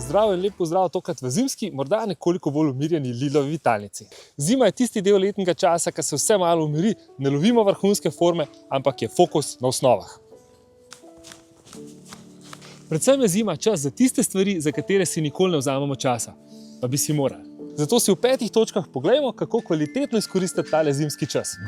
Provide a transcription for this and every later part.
Zdravo in lep pozdrav tokrat v zimski, morda nekoliko bolj umirjeni Lidlovi vitalnici. Zima je tisti del letnega časa, ko se vse malo umiri, ne lovimo vrhunske forme, ampak je fokus na osnovah. Predvsem je zima čas za tiste stvari, za katere si nikoli ne vzamemo časa, pa bi si morali. Zato si v 5 točkah poglejmo, kako kvalitetno izkoristiti tale zimski čas.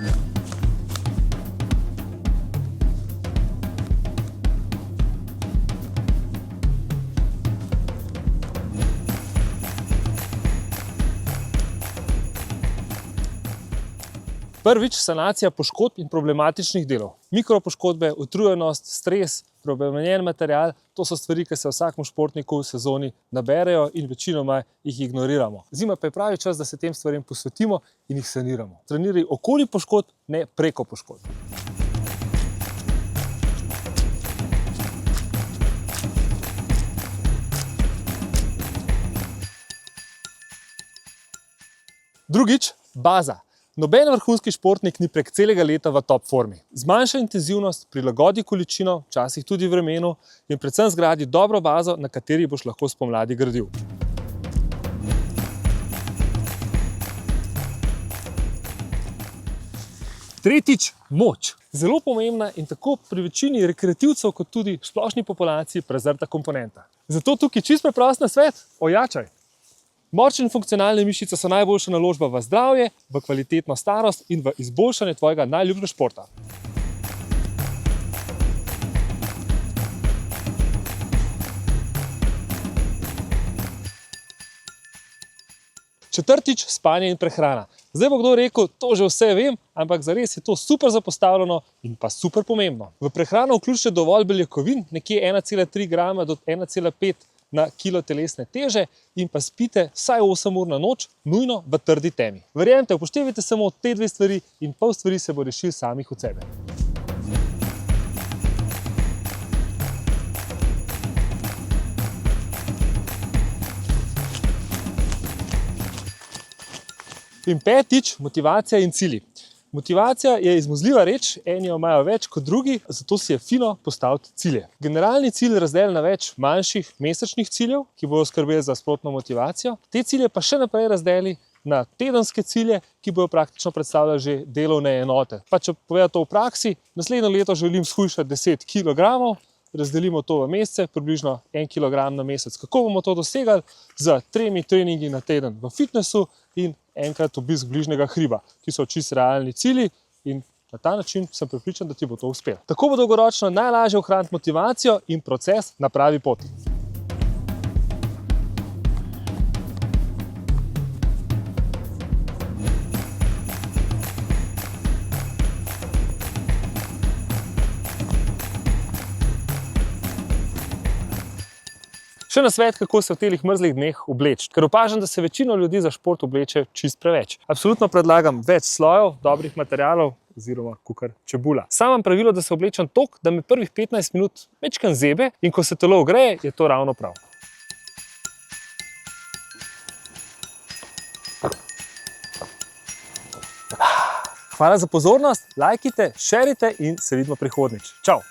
Prvič, sanacija poškodb in problematičnih delov. Mikropoškodbe, utrujenost, stres, preobremenjen material, to so stvari, ki se vsakemu športniku v sezoni naberejo in večinoma jih ignoriramo. Zima pa je pravi čas, da se tem stvarem posvetimo in jih saniramo. Treniraj okoli poškodb, ne preko poškodb. Drugič, baza. Noben vrhunski športnik ni prek celega leta v top formi. Zmanjšaj intenzivnost, prilagodi količino, včasih tudi vremenu in predvsem zgradi dobro bazo, na kateri boš lahko spomladi gradil. Tretjič, moč. Zelo pomembna in tako pri večini rekreativcev kot tudi splošni populaciji prezrta komponenta. Zato tukaj čisto preprost nasvet, ojačaj. Močne in funkcionalne mišice so najboljša naložba v zdravje, v kvalitetno starost in v izboljšanje tvojega najljubšega športa. Četrtič, spanje in prehrana. Zdaj bo kdo rekel, to že vse vem, ampak zares je to super zapostavljeno in pa super pomembno. V prehrano vključite dovolj beljakovin, nekje 1,3 grama do 1,5 na kilo telesne teže in pa spite vsaj 8 ur na noč, nujno v trdi temi. Verjemite, upoštevajte samo te dve stvari in pol stvari se bo rešil samih od sebe. In petič, motivacija in cilji. Motivacija je izmuzljiva reč, eni jo imajo več kot drugi, zato si je fino postaviti cilje. Generalni cilj razdeli na več manjših mesečnih ciljev, ki bodo skrbeli za sprotno motivacijo. Te cilje pa še naprej razdeli na tedenske cilje, ki bodo praktično predstavljali že delovne enote. Pa če povedati to v praksi, naslednjo leto želim shujšati 10 kg, razdelimo to v mesece, približno 1 kg na mesec. Kako bomo to dosegali? Z 3 treningi na teden v fitnessu in enkrat obisk bližnjega hriba, ki so čisto realni cilji in na ta način sem prepričan, da ti bo to uspelo. Tako bo dolgoročno najlažje ohraniti motivacijo in proces na pravi poti. Še nasvet, kako se v telih mrzlih dneh obleči, ker opažam, da se večino ljudi za šport obleče čist preveč. Absolutno predlagam več slojev, dobrih materialov oziroma kakor čebula. Sam imam pravilo, da se oblečem toliko, da me prvih 15 minut majčkeno zebe in ko se telo ogreje, je to ravno prav. Hvala za pozornost, lajkajte, šerite in se vidimo prihodnjič. Čau!